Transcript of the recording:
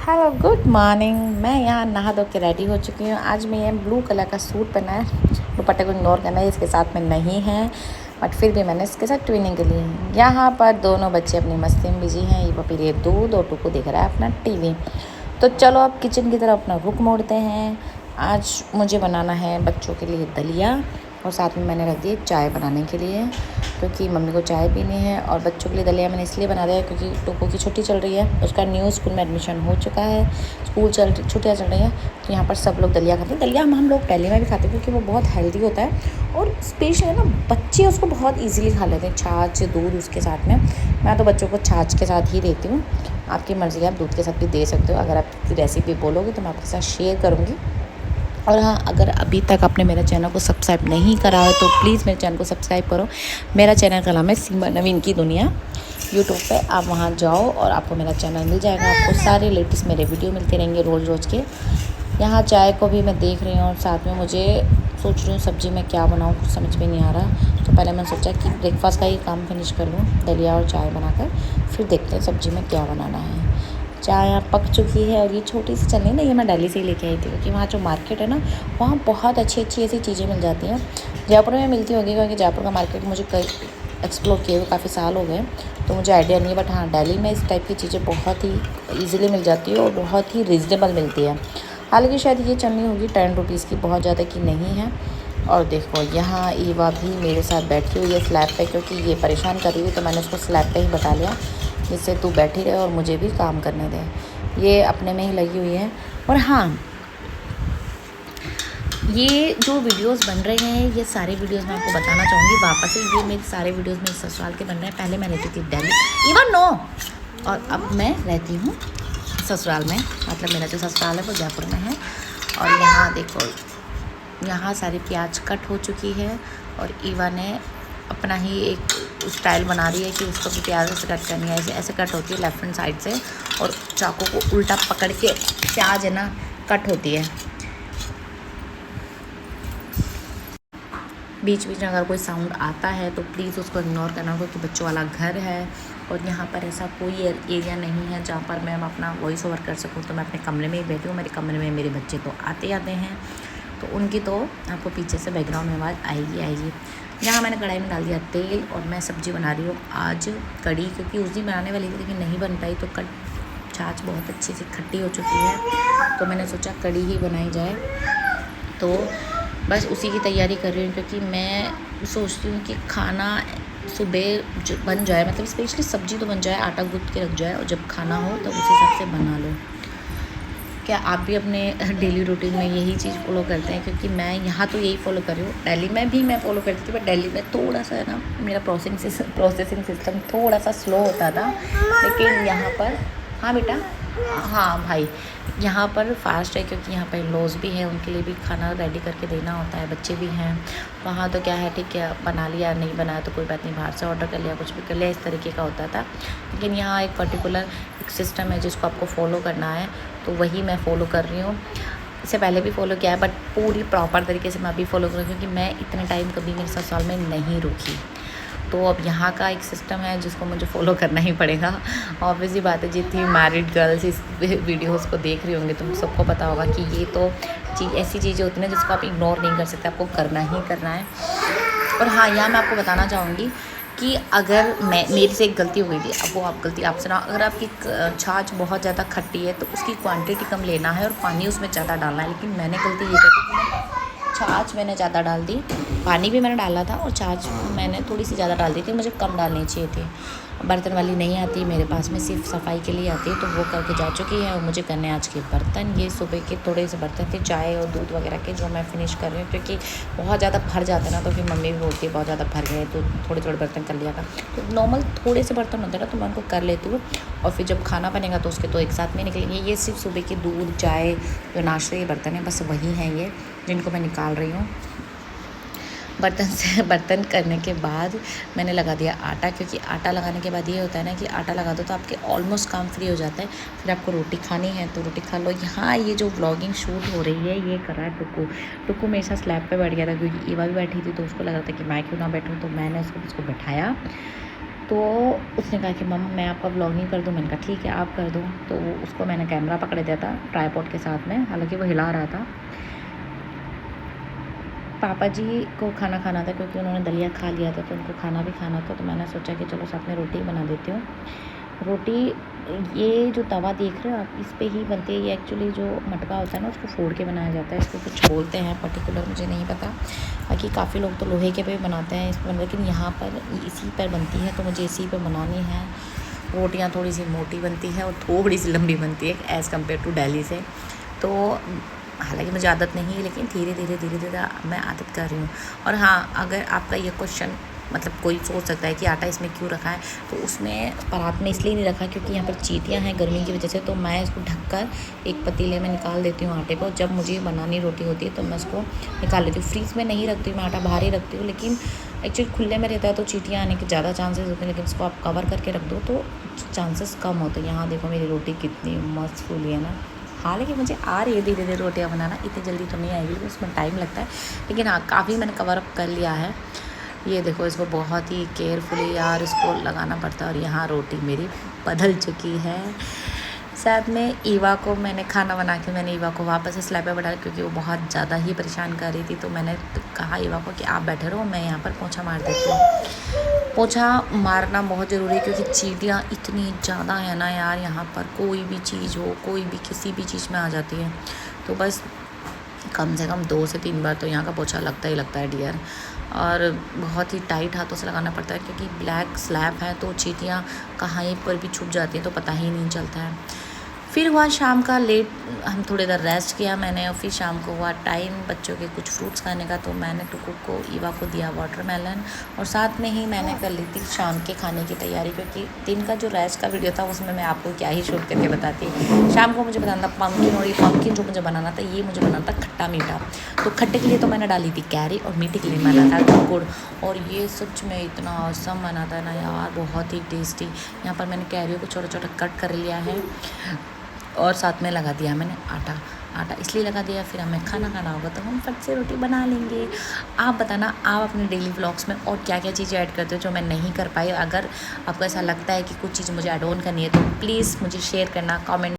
Hello good morning. मैं यहाँ नहा धो के रेडी हो चुकी हूँ। आज मैं ये ब्लू कलर का सूट पहना है। दुपट्टे को इग्नोर करना है, इसके साथ में नहीं है, बट फिर भी मैंने इसके साथ ट्विनिंग के लिए। यहाँ पर दोनों बच्चे अपनी मस्ती में बिजी हैं। ये पपी रही दूध और टुकू दिख रहा है अपना टीवी। तो चलो अब किचन की तरफ अपना रुख मोड़ते हैं। आज मुझे बनाना है बच्चों के लिए दलिया और साथ में मैंने रख दी चाय बनाने के लिए, क्योंकि मम्मी को चाय पीनी है। और बच्चों के लिए दलिया मैंने इसलिए बना दिया है क्योंकि टोको की छुट्टी चल रही है, उसका न्यू स्कूल में एडमिशन हो चुका है, छुट्टियाँ चल रही हैं। तो यहाँ पर सब लोग दलिया खाते हैं। दलिया हम लोग पहले में भी खाते हैं क्योंकि वो बहुत हेल्दी होता है और स्पेशल है ना, बच्चे उसको बहुत ईजिली खा लेते हैं, छाछ दूध उसके साथ में। मैं तो बच्चों को छाछ के साथ ही देती हूँ। आपकी मर्ज़ी है, आप दूध के साथ भी दे सकते हो। अगर आप रेसिपी बोलोगे तो मैं आपके साथ शेयर करूँगी। और हाँ, अगर अभी तक आपने मेरा चैनल को सब्सक्राइब नहीं करा है तो प्लीज़ मेरे चैनल को सब्सक्राइब करो। मेरा चैनल का नाम है सीमा नवीन की दुनिया। यूट्यूब पे आप वहाँ जाओ और आपको मेरा चैनल मिल जाएगा। आपको सारे लेटेस्ट मेरे वीडियो मिलते रहेंगे रोज़ रोज़ के। यहाँ चाय को भी मैं देख रही हूँ और साथ में मुझे सोच रही हूँ सब्ज़ी में क्या बनाऊँ, कुछ समझ में नहीं आ रहा। तो पहले मैंने सोचा कि ब्रेकफास्ट का ही काम फिनिश कर लूँ, दलिया और चाय बनाकर, फिर देखते हैं सब्ज़ी में क्या बनाना है। चाय यहाँ पक चुकी है और ये छोटी सी चलनी ना, ये मैं दिल्ली से ही लेके आई थी क्योंकि वहाँ जो मार्केट है ना, वहाँ बहुत अच्छी अच्छी ऐसी चीज़ें मिल जाती हैं। जयपुर में मिलती होगी क्योंकि जयपुर का मार्केट मुझे कई एक्सप्लोर किए हुए काफ़ी साल हो गए, तो मुझे आइडिया नहीं है। बट हाँ, दिल्ली में इस टाइप की चीज़ें बहुत ही ईजिली मिल जाती है और बहुत ही रीज़नेबल मिलती है। हालांकि शायद ये चलनी होगी 10 रुपीज़ की, बहुत ज़्यादा की नहीं है। और देखो यहाँ ईवा भी मेरे साथ बैठी हुई है स्लैब पे, क्योंकि ये परेशान कर रही थी तो मैंने उसको स्लैब पे ही बता लिया, जिससे तू बैठी रहे और मुझे भी काम करने दे। ये अपने में ही लगी हुई है। और हाँ, ये जो वीडियोस बन रहे हैं, ये सारे वीडियोस मैं आपको बताना चाहूँगी वापस से। ये मेरे सारे वीडियोस मेरे ससुराल के बन रहे हैं। पहले मैं रहती थी दिल्ली, इवन नो, और अब मैं रहती हूँ ससुराल में। मतलब मेरा जो ससुराल है वो जयपुर में है। और यहाँ देखो, यहाँ सारी प्याज कट हो चुकी है और ईवा ने अपना ही एक स्टाइल बना रही है कि उसको भी प्याज से कट करनी है। ऐसे ऐसे कट होती है लेफ्ट हैंड साइड से, और चाकू को उल्टा पकड़ के प्याज है ना कट होती है। बीच बीच में अगर कोई साउंड आता है तो प्लीज़ उसको इग्नोर करना, क्योंकि बच्चों वाला घर है और यहाँ पर ऐसा कोई एरिया नहीं है जहाँ पर मैं अपना वॉइस ओवर कर सकूँ। तो मैं अपने कमरे में ही बैठी हूँ। मेरे कमरे में मेरे बच्चे तो आते आते हैं, तो उनकी तो आपको पीछे से बैकग्राउंड में आवाज़ आएगी। यहाँ मैंने कढ़ाई में डाल दिया तेल और मैं सब्ज़ी बना रही हूँ आज कढ़ी, क्योंकि उस दिन बनाने वाली थी लेकिन नहीं बन पाई। तो छाछ बहुत अच्छी सी खट्टी हो चुकी है, तो मैंने सोचा कढ़ी ही बनाई जाए। तो बस उसी की तैयारी कर रही हूँ, क्योंकि मैं सोचती हूँ कि खाना सुबह बन जाए, मतलब स्पेशली सब्ज़ी तो बन जाए, आटा गूँथ के रख जाए और जब खाना हो तब उस हिसाब से बना लो। क्या आप भी अपने डेली रूटीन में यही चीज़ फॉलो करते हैं? क्योंकि मैं यहाँ तो यही फॉलो कर रही हूँ। दिल्ली में भी मैं फॉलो करती थी, बट दिल्ली में थोड़ा सा है ना, मेरा प्रोसेसिंग सिस्टम थोड़ा सा स्लो होता था। लेकिन यहाँ पर, हाँ बेटा, हाँ भाई, यहाँ पर फास्ट है क्योंकि यहाँ पर लॉज भी है, उनके लिए भी खाना रेडी करके देना होता है, बच्चे भी हैं। वहाँ तो क्या है, ठीक है बना लिया, नहीं बनाया तो कोई बात नहीं, बाहर से ऑर्डर कर लिया, कुछ भी कर लिया, इस तरीके का होता था। लेकिन यहाँ एक पर्टिकुलर एक सिस्टम है जिसको आपको फॉलो करना है, तो वही मैं फ़ॉलो कर रही हूँ। इससे पहले भी फॉलो किया है, बट पूरी प्रॉपर तरीके से मैं अभी फॉलो कर रही हूँ, क्योंकि मैं इतने टाइम कभी मेरे ससुराल में नहीं रुकी। तो अब यहाँ का एक सिस्टम है जिसको मुझे फॉलो करना ही पड़ेगा। ऑब्वियसली बात है, जितनी मैरिड गर्ल्स इस वीडियोस को देख रही होंगी तो सबको पता होगा कि ये तो ऐसी चीज़ें होती हैं जिसको आप इग्नोर नहीं कर सकते, आपको करना ही करना है। और हाँ, यहाँ मैं आपको बताना चाहूँगी कि अगर मेरी से एक गलती हो गई थी, अब वो आप गलती आपसे ना, अगर आपकी छाछ बहुत ज़्यादा खट्टी है तो उसकी क्वांटिटी कम लेना है और पानी उसमें ज़्यादा डालना है। लेकिन मैंने गलती ये की कि छाछ मैंने ज़्यादा डाल दी, पानी भी मैंने डाला था और छाछ मैंने थोड़ी सी ज़्यादा डाल दी थी, मुझे कम डालनी चाहिए थी। बर्तन वाली नहीं आती मेरे पास में, सिर्फ सफाई के लिए आती है, तो वो करके जा चुकी है और मुझे करने आज के बर्तन। ये सुबह के थोड़े से बर्तन थे चाय और दूध वगैरह के, जो मैं फिनिश कर रही हूँ, क्योंकि बहुत ज़्यादा भर जाते हैं ना, तो फिर मम्मी भी बोलती है बहुत ज़्यादा भर गए, तो थोड़े थोड़े बर्तन कर लिया था। तो नॉर्मल थोड़े से बर्तन होते हैं ना, तो मैं उनको कर लेती हूँ और फिर जब खाना बनेगा तो उसके तो एक साथ में निकलेंगे। ये सिर्फ सुबह के दूध चाय जो नाश्ते के बर्तन हैं, बस वही हैं ये जिनको मैं निकाल रही हूँ। बर्तन करने के बाद मैंने लगा दिया आटा, क्योंकि आटा लगाने के बाद ये होता है ना कि आटा लगा दो तो आपके ऑलमोस्ट काम फ्री हो जाता है। फिर आपको रोटी खानी है तो रोटी खा लो। यहाँ ये जो व्लॉगिंग शूट हो रही है ये कर रहा है टुकू मेरे साथ स्लैब पे बैठ गया था, क्योंकि ईवा भी बैठी थी तो उसको लग रहा था कि मैं क्यों ना बैठूँ, तो मैंने उसको बैठाया। तो उसने कहा कि मम्मा मैं आपका व्लॉगिंग कर दूँ। मैंने कहा ठीक है आप कर दो। तो उसको मैंने कैमरा पकड़े दिया था ट्राइपॉड के साथ में, हालांकि वो हिला रहा था। पापा जी को खाना खाना था क्योंकि उन्होंने दलिया खा लिया था, तो उनको खाना भी खाना था। तो मैंने सोचा कि चलो साथ में रोटी बना देती हूँ। रोटी, ये जो तवा देख रहे हो आप, इस पे ही बनती है। ये एक्चुअली जो मटका होता है ना, उसको फोड़ के बनाया जाता है। इसको कुछ बोलते हैं पर्टिकुलर, मुझे नहीं पता। बाकी काफ़ी लोग तो लोहे के पे बनाते हैं इस पर, लेकिन यहाँ पर इसी पर बनती है, तो मुझे इसी पर बनानी है। रोटियाँ थोड़ी सी मोटी बनती है और थोड़ी सी लंबी बनती है एज़ कम्पेयर टू दिल्ली से। तो हालांकि मुझे आदत नहीं है, लेकिन धीरे धीरे मैं आदत कर रही हूँ। और हाँ, अगर आपका ये क्वेश्चन मतलब कोई सोच सकता है कि आटा इसमें क्यों रखा है, तो उसमें परात में इसलिए नहीं रखा क्योंकि यहाँ पर चींटियाँ हैं गर्मी की वजह से। तो मैं इसको ढककर एक पतीले में निकाल देती हूँ आटे को। जब मुझे बनानी रोटी होती है तो मैं उसको निकाल लेती हूँ। फ्रीज़ में नहीं रखती हूँ, मैं आटा बाहर ही रखती हूँ। लेकिन एक्चुअली खुले में रहता है तो चींटियाँ आने के ज़्यादा चांसेस होते हैं, लेकिन इसको आप कवर करके रख दो तो चांसेस कम होते हैं। यहाँ देखो मेरी रोटी कितनी मस्त फूली है ना। हालांकि मुझे आ रही है धीरे धीरे रोटियाँ बनाना, इतनी जल्दी तो नहीं आएगी, लेकिन उसमें टाइम लगता है। लेकिन हाँ, काफ़ी मैंने कवर अप कर लिया है। ये देखो, इसको बहुत ही केयरफुली यार इसको लगाना पड़ता है। और यहाँ रोटी मेरी बदल चुकी है। साथ में ईवा को मैंने खाना बना के मैंने ईवा को वापस से स्लैब पे बैठा, क्योंकि वो बहुत ज़्यादा ही परेशान कर रही थी। तो मैंने कहा ईवा को कि आप बैठे रहो, मैं यहाँ पर पोछा मार देती हूँ। पोछा मारना बहुत ज़रूरी है क्योंकि चींटियाँ इतनी ज़्यादा है ना यार, यहाँ पर कोई भी चीज़ हो, कोई भी किसी भी चीज़ में आ जाती है। तो बस कम से कम 2 से 3 बार तो यहाँ का पोछा लगता ही लगता है डियर। और बहुत ही टाइट हाथों से लगाना पड़ता है क्योंकि ब्लैक स्लैब है, तो चींटियाँ कहीं पर भी छुप जाती हैं तो पता ही नहीं चलता है। फिर हुआ शाम का लेट, हम थोड़ी देर रेस्ट किया मैंने, और फिर शाम को हुआ टाइम बच्चों के कुछ फ्रूट्स खाने का। तो मैंने टुकु को, ईवा को दिया वाटरमेलन, और साथ में ही मैंने कर ली थी शाम के खाने की तैयारी। क्योंकि दिन का जो रेस्ट का वीडियो था उसमें मैं आपको क्या ही शूट करके बताती। शाम को मुझे बनाना था पम्पकिन, और ये पम्पकिन जो मुझे बनाना था, ये मुझे बनाना था खट्टा मीठा। तो खट्टे के लिए तो मैंने डाली थी कैरी, और मीठे के लिए मैंने था गुड़। और ये सच में इतना औसम बना था ना यार, बहुत ही टेस्टी। यहाँ पर मैंने कैरियों को छोटा छोटा कट कर लिया है, और साथ में लगा दिया मैंने आटा। आटा इसलिए लगा दिया, फिर हमें खाना खाना होगा तो हम फट से रोटी बना लेंगे। आप बताना, आप अपने डेली व्लॉग्स में और क्या क्या चीज़ें ऐड करते हो जो मैं नहीं कर पाई। अगर आपको ऐसा लगता है कि कुछ चीज़ मुझे ऐड ऑन करनी है तो प्लीज़ मुझे शेयर करना, कमेंट